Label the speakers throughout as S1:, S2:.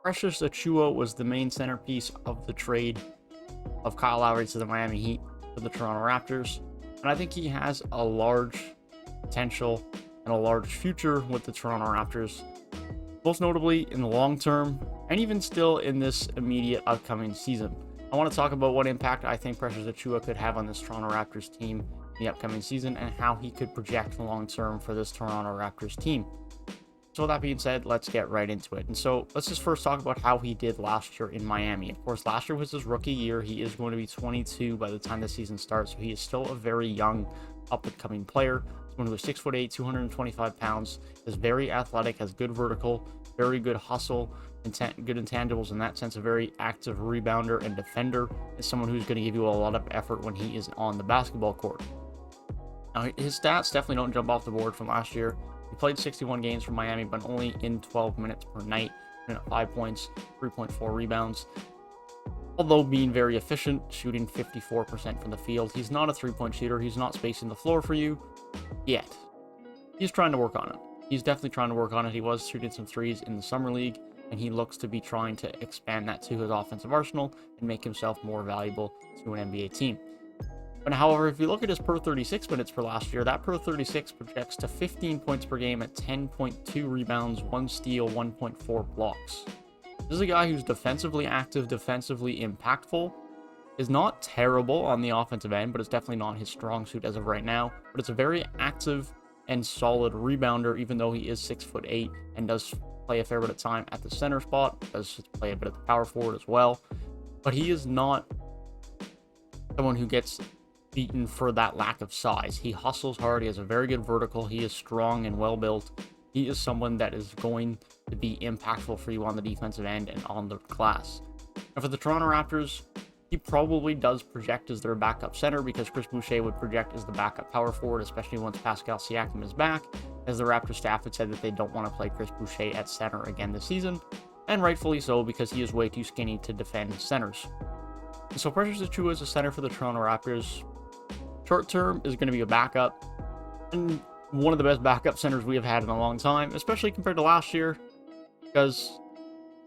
S1: Precious Achiuwa was the main centerpiece of the trade of Kyle Lowry to the Miami Heat for the Toronto Raptors. And I think he has a large potential and a large future with the Toronto Raptors, most notably in the long term and even still in this immediate upcoming season. I want to talk about what impact I think Precious Achiuwa could have on this Toronto Raptors team in the upcoming season and how he could project long term for this Toronto Raptors team. So with that being said, let's get right into it. And so let's just first talk about how he did last year in Miami. Of course, last year was his rookie year. He is going to be 22 by the time the season starts, so he is still a very young, up-and-coming player. Someone who is 6'8", 225 pounds, is very athletic, has good vertical, very good hustle, good intangibles in that sense, a very active rebounder and defender, is someone who's going to give you a lot of effort when he is on the basketball court. Now, his stats definitely don't jump off the board from last year. He played 61 games for Miami, but only in 12 minutes per night, at 5 points, 3.4 rebounds. Although being very efficient, shooting 54% from the field. He's not a three-point shooter. He's not spacing the floor for you yet. He's trying to work on it. He's definitely trying to work on it. He was shooting some threes in the summer league, and he looks to be trying to expand that to his offensive arsenal and make himself more valuable to an NBA team. But however, if you look at his per 36 minutes for last year, that per 36 projects to 15 points per game at 10.2 rebounds, 1 steal, 1.4 blocks. This is a guy who's defensively active, defensively impactful, is not terrible on the offensive end, but it's definitely not his strong suit as of right now. But it's a very active and solid rebounder, even though he is 6'8" and does play a fair bit of time at the center spot, does play a bit at the power forward as well. But he is not someone who gets beaten for that lack of size. He hustles hard. He has a very good vertical. He is strong and well built. He is someone that is going to be impactful for you on the defensive end and on the glass. And for the Toronto Raptors, he probably does project as their backup center because Chris Boucher would project as the backup power forward, especially once Pascal Siakam is back, as the Raptors staff had said that they don't want to play Chris Boucher at center again this season, and rightfully so because he is way too skinny to defend centers. And so Precious Achiuwa is a center for the Toronto Raptors. Short term is going to be a backup, and one of the best backup centers we have had in a long time, especially compared to last year, because,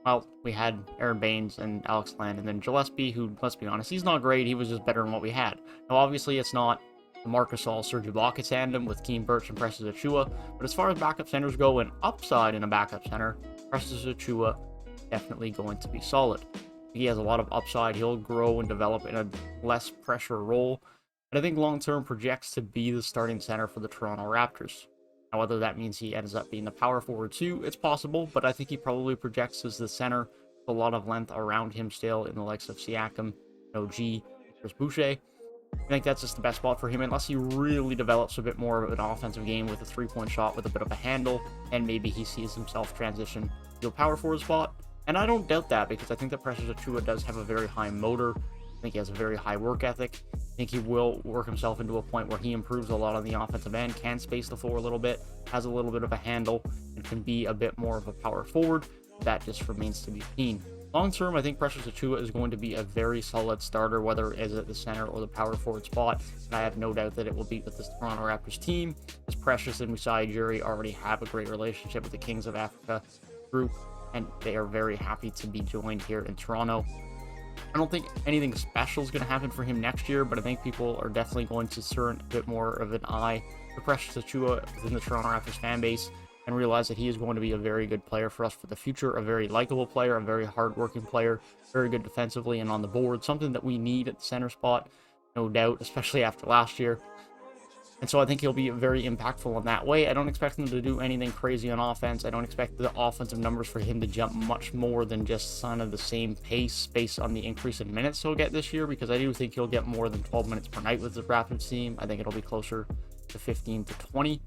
S1: well, we had Aaron Baines and Alex Len, and then Gillespie, who, let's be honest, he's not great. He was just better than what we had. Now, obviously, it's not the Marc Gasol, Serge Ibaka tandem with Keem Birch and Precious Achiuwa, but as far as backup centers go and upside in a backup center, Precious Achiuwa definitely going to be solid. He has a lot of upside. He'll grow and develop in a less pressure role. But I think long-term projects to be the starting center for the Toronto Raptors. Now, whether that means he ends up being the power forward too, it's possible, but I think he probably projects as the center with a lot of length around him still in the likes of Siakam, OG, Chris Boucher. I think that's just the best spot for him, unless he really develops a bit more of an offensive game with a three-point shot with a bit of a handle, and maybe he sees himself transition to a power forward spot. And I don't doubt that, because I think that Precious Achiuwa does have a very high motor. I think he has a very high work ethic. I think he will work himself into a point where he improves a lot on the offensive end, can space the floor a little bit, has a little bit of a handle, and can be a bit more of a power forward. That just remains to be seen. Long term, I think Precious Achiuwa is going to be a very solid starter, whether it is at the center or the power forward spot. And I have no doubt that it will be with this Toronto Raptors team, as Precious and Masai Ujiri already have a great relationship with the Kings of Africa group, and they are very happy to be joined here in Toronto. I don't think anything special is going to happen for him next year, but I think people are definitely going to turn a bit more of an eye to Precious Achiuwa within the Toronto Raptors fan base and realize that he is going to be a very good player for us for the future, a very likable player, a very hard-working player, very good defensively and on the board, something that we need at the center spot, no doubt, especially after last year. And so I think he'll be very impactful in that way. I don't expect him to do anything crazy on offense. I don't expect the offensive numbers for him to jump much more than just kind of the same pace based on the increase in minutes he'll get this year, because I do think he'll get more than 12 minutes per night with the Raptors team. I think it'll be closer to 15 to 20.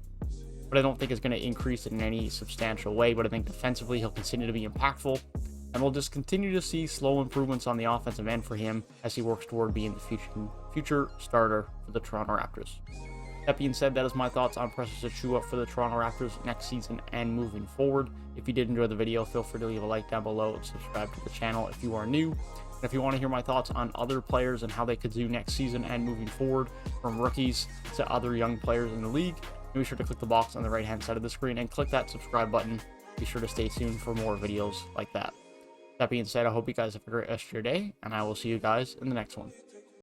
S1: But I don't think it's going to increase in any substantial way. But I think defensively he'll continue to be impactful. And we'll just continue to see slow improvements on the offensive end for him as he works toward being the future starter for the Toronto Raptors. That being said, that is my thoughts on Precious Achiuwa for the Toronto Raptors next season and moving forward. If you did enjoy the video, feel free to leave a like down below and subscribe to the channel if you are new. And if you want to hear my thoughts on other players and how they could do next season and moving forward, from rookies to other young players in the league, be sure to click the box on the right hand side of the screen and click that subscribe button. Be sure to stay tuned for more videos like that. That being said, I hope you guys have a great rest of your day, and I will see you guys in the next one.